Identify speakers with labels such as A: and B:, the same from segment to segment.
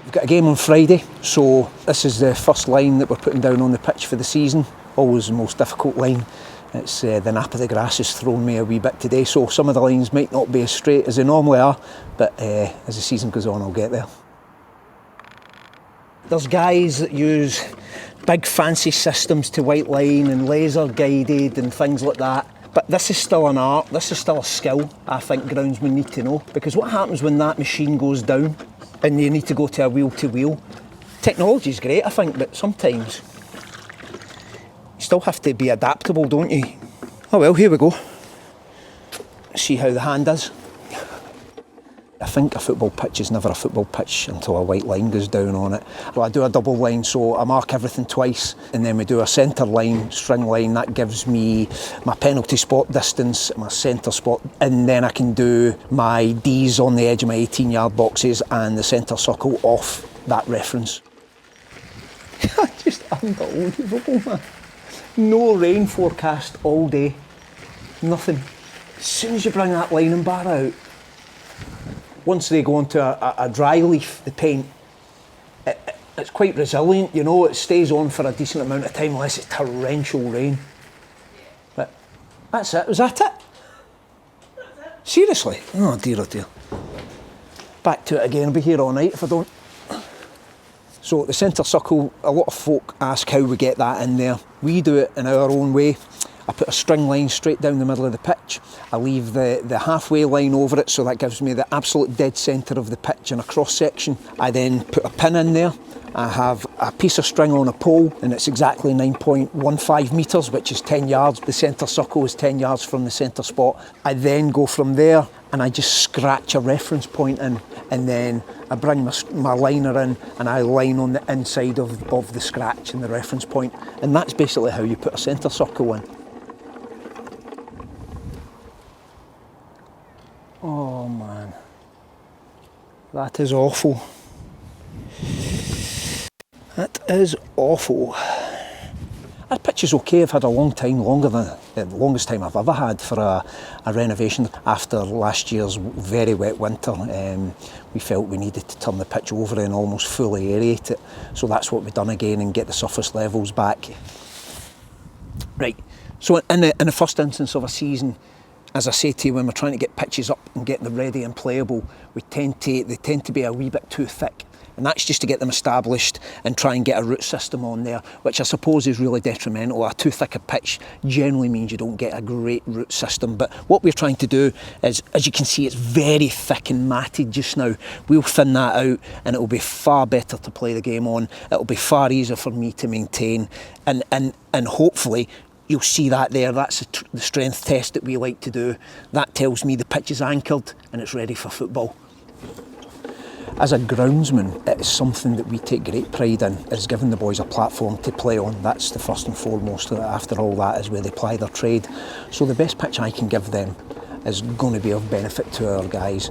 A: We've got a game on Friday, so this is the first line that we're putting down on the pitch for the season. Always the most difficult line. It's the nap of the grass has thrown me a wee bit today, so some of the lines might not be as straight as they normally are, but as the season goes on I'll get there. There's guys that use big fancy systems to white line and laser guided and things like that. But this is still an art, this is still a skill I think groundsmen need to know. Because what happens when that machine goes down and you need to go to a wheel to wheel? Technology's great I think, but sometimes you still have to be adaptable, don't you? Oh well, here we go. See how the hand is. I think a football pitch is never a football pitch until a white line goes down on it. Well, I do a double line, so I mark everything twice, and then we do a centre line, string line. That gives me my penalty spot distance, my centre spot, and then I can do my Ds on the edge of my 18-yard boxes and the centre circle off that reference. Just unbelievable, man. No rain forecast all day, nothing. As soon as you bring that lining bar out, once they go into a dry leaf, the paint, it's quite resilient, you know, it stays on for a decent amount of time unless it's torrential rain. But that's it, was that it? Seriously? Oh dear, oh dear. Back to it again, I'll be here all night if I don't. So the centre circle, a lot of folk ask how we get that in there. We do it in our own way. I put a string line straight down the middle of the pitch. I leave the halfway line over it, so that gives me the absolute dead centre of the pitch in a cross section. I then put a pin in there. I have a piece of string on a pole, and it's exactly 9.15 metres, which is 10 yards. The centre circle is 10 yards from the centre spot. I then go from there and I just scratch a reference point in, and then I bring my liner in and I line on the inside of the scratch and the reference point. And that's basically how you put a centre circle in. Oh man, that is awful. That is awful. That pitch is okay. I've had a long time, longer than the longest time I've ever had for a renovation. After last year's very wet winter, we felt we needed to turn the pitch over and almost fully aerate it. So that's what we've done again and get the surface levels back. Right, so in the first instance of a season, as I say to you, when we're trying to get pitches up and get them ready and playable, they tend to be a wee bit too thick. And that's just to get them established and try and get a root system on there, which I suppose is really detrimental. A too thick a pitch generally means you don't get a great root system. But what we're trying to do is, as you can see, it's very thick and matted just now. We'll thin that out and it'll be far better to play the game on. It'll be far easier for me to maintain. And hopefully, you'll see that there. That's the strength test that we like to do. That tells me the pitch is anchored and it's ready for football. As a groundsman, it's something that we take great pride in, is giving the boys a platform to play on. That's the first and foremost. After all, that is where they ply their trade. So the best pitch I can give them is going to be of benefit to our guys.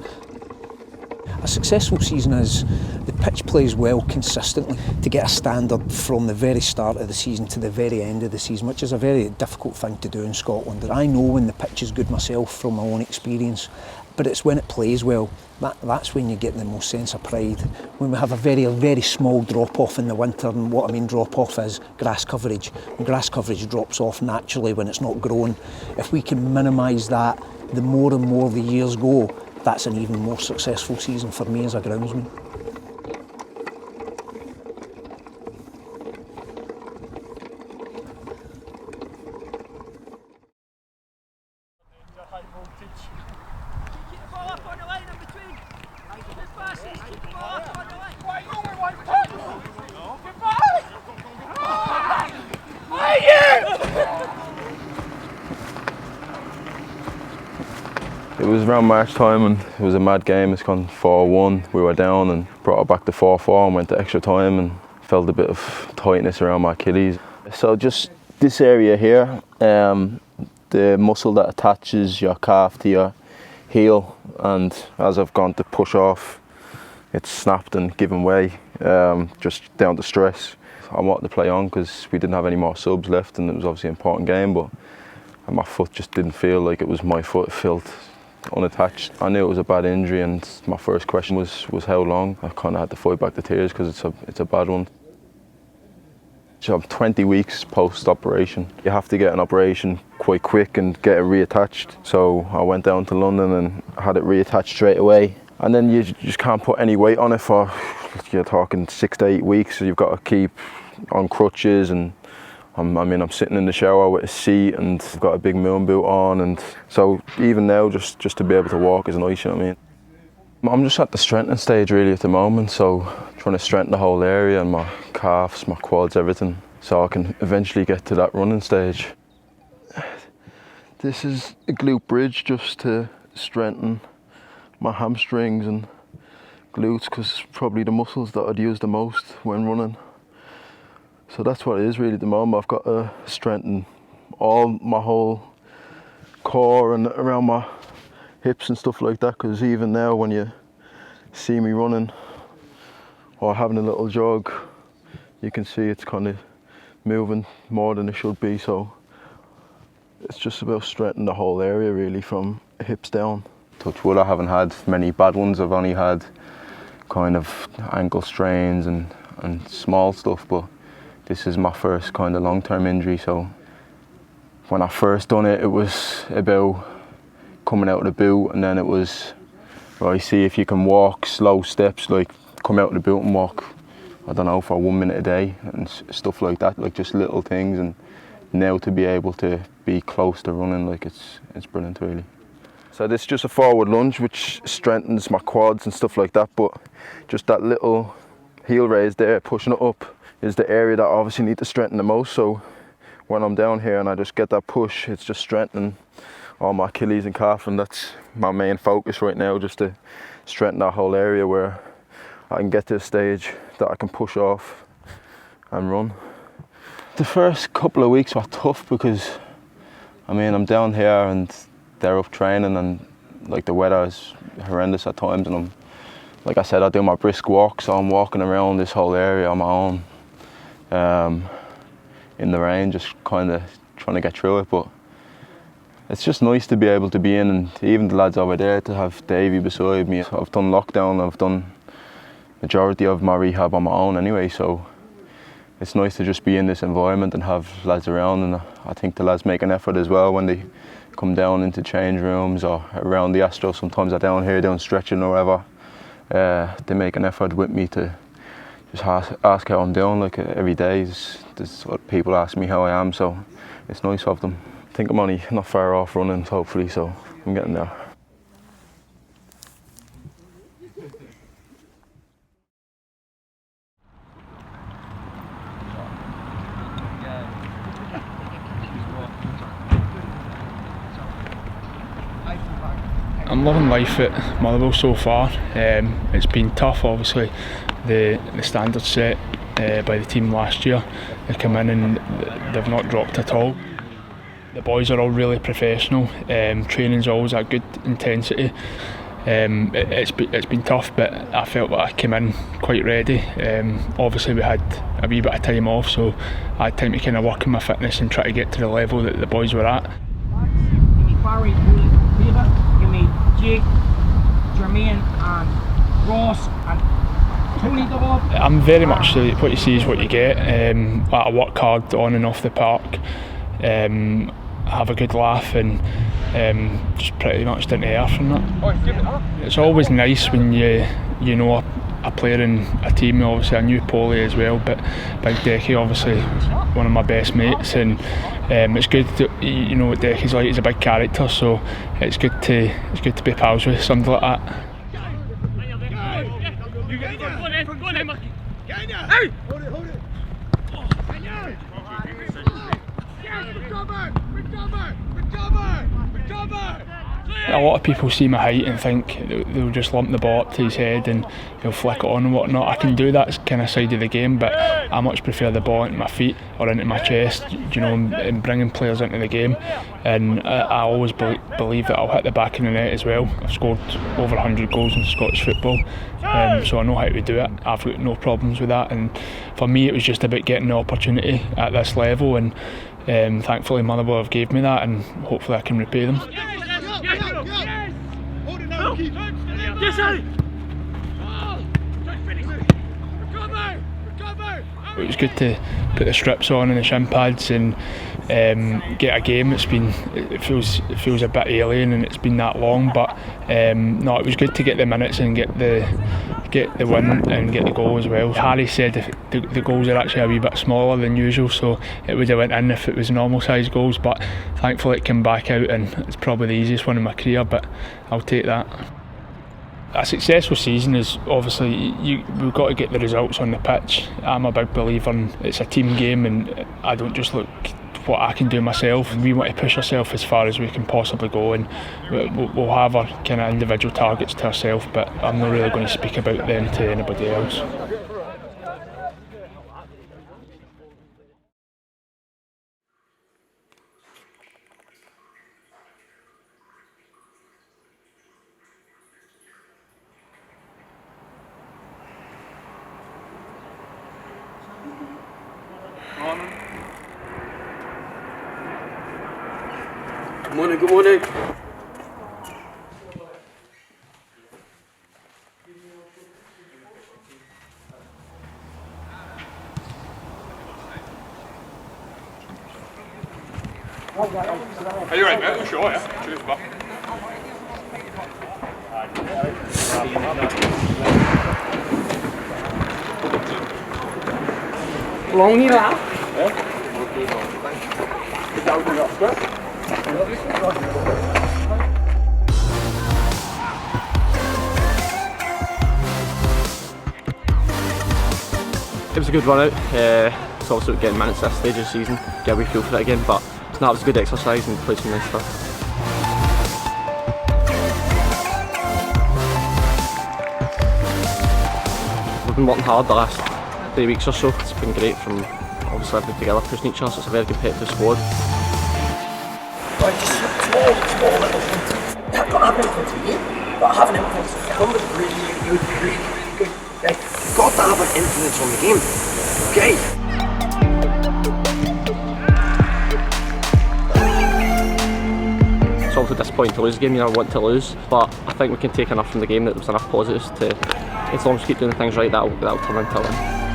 A: A successful season is the pitch plays well consistently to get a standard from the very start of the season to the very end of the season, which is a very difficult thing to do in Scotland. And I know when the pitch is good myself from my own experience, but it's when it plays well, that's when you get the most sense of pride. When we have a very small drop-off in the winter, and what I mean drop-off is grass coverage. When grass coverage drops off naturally when it's not grown, if we can minimise that, the more and more the years go, that's an even more successful season for me as a groundsman.
B: It was around March time and it was a mad game. It's gone 4-1. We were down and brought it back to 4-4 and went to extra time and felt a bit of tightness around my Achilles. So just this area here, the muscle that attaches your calf to your heel, and as I've gone to push off, it's snapped and given way, just down to stress. I wanted to play on because we didn't have any more subs left and it was obviously an important game, but my foot just didn't feel like it was my foot. It felt unattached. I knew it was a bad injury, and my first question was how long. I kind of had to fight back the tears because it's a bad one. So I'm 20 weeks post-operation. You have to get an operation quite quick and get it reattached. So I went down to London and had it reattached straight away. And then you just can't put any weight on it for, you're talking 6 to 8 weeks. So you've got to keep on crutches, and I'm sitting in the shower with a seat, and I've got a big moon boot on, and so even now just to be able to walk is nice, you know what I mean? I'm just at the strengthening stage really at the moment, so trying to strengthen the whole area and my calves, my quads, everything, so I can eventually get to that running stage. This is a glute bridge just to strengthen my hamstrings and glutes, because it's probably the muscles that I'd use the most when running. So that's what it is really at the moment. I've got to strengthen my whole core and around my hips and stuff like that, because even now when you see me running or having a little jog, you can see it's kind of moving more than it should be. So it's just about strengthening the whole area really from hips down. Touch wood, I haven't had many bad ones. I've only had kind of ankle strains and small stuff, but this is my first kind of long-term injury. So when I first done it, it was about coming out of the boot, and then it was, right, see if you can walk slow steps, like come out of the boot and walk, I don't know, for 1 minute a day and stuff like that, like just little things. And now to be able to be close to running, like it's brilliant really. So this is just a forward lunge which strengthens my quads and stuff like that, but just that little heel raise there, pushing it up, is the area that I obviously need to strengthen the most. So when I'm down here and I just get that push, it's just strengthening all my Achilles and calf, and that's my main focus right now, just to strengthen that whole area where I can get to a stage that I can push off and run. The first couple of weeks were tough because, I mean, I'm down here and they're up training, and like the weather is horrendous at times, and I'm, like I said, I do my brisk walk, so I'm walking around this whole area on my own in the rain, just kind of trying to get through it. But it's just nice to be able to be in, and even the lads over there, to have Davey beside me. I've done lockdown, I've done majority of my rehab on my own anyway, so it's nice to just be in this environment and have lads around. And I think the lads make an effort as well when they come down into change rooms or around the Astro. Sometimes they're down here doing stretching or whatever. They make an effort with me to just ask how I'm doing. Like every day is what people ask me how I am, so it's nice of them. I think I'm only not far off running, hopefully, so I'm getting there.
C: I'm loving life at Motherwell so far. It's been tough, obviously. The standards set by the team last year, they come in and they've not dropped at all. The boys are all really professional. Training's always at good intensity. It's been tough, but I felt that I came in quite ready. Obviously we had a wee bit of time off, so I had time to kind of work on my fitness and try to get to the level that the boys were at.
D: Give me Jake, Jermaine and Ross and Tony Double.
C: I'm very much what you see is what you get. I work hard on and off the park, have a good laugh, and just pretty much down to earth from that. It's always nice when you know a player in a team. Obviously I knew Paulie as well, but Big Decky, obviously one of my best mates, and it's good to, you know what Decky's like. He's a big character, so it's good to be pals with somebody like that. A lot of people see my height and think they'll just lump the ball up to his head and he'll flick it on and whatnot. I can do that kind of side of the game, but I much prefer the ball into my feet or into my chest, you know, and bringing players into the game. And I always believe that I'll hit the back of the net as well. I've scored over 100 goals in Scottish football, so I know how to do it. I've got no problems with that, and for me it was just about getting the opportunity at this level, and thankfully Motherwell have gave me that, and hopefully I can repay them. It was good to put the strips on and the shin pads and get a game. It feels a bit alien and it's been that long, but no, it was good to get the minutes and get the win and get the goal as well. Harry said the goals are actually a wee bit smaller than usual, so it would have went in if it was normal size goals, but thankfully it came back out and it's probably the easiest one in my career, but I'll take that. A successful season is obviously we've got to get the results on the pitch. I'm a big believer in it's a team game and I don't just look what I can do myself. We want to push ourselves as far as we can possibly go, and we'll have our kind of individual targets to ourselves, but I'm not really going to speak about them to anybody else.
E: Good morning, good morning.
F: Are you right, mate? Sure, yeah. Cheers, back.
D: Long you laugh.
E: It was a good run out. It's also getting minutes at this stage of the season, get a wee feel for it again, but no, it was a good exercise and played some nice stuff. We've been working hard the last 3 weeks or so. It's been great from obviously everybody together pushing each other, so it's a very competitive squad.
G: Right, just small little things. They have got to have influence with you, but having influence with somebody really good. Okay? You've got to have an influence on the game. Okay?
E: It's obviously disappointing to lose a game, you never want to lose, but I think we can take enough from the game that there was enough positives to, as long as we keep doing things right, that'll turn into a win.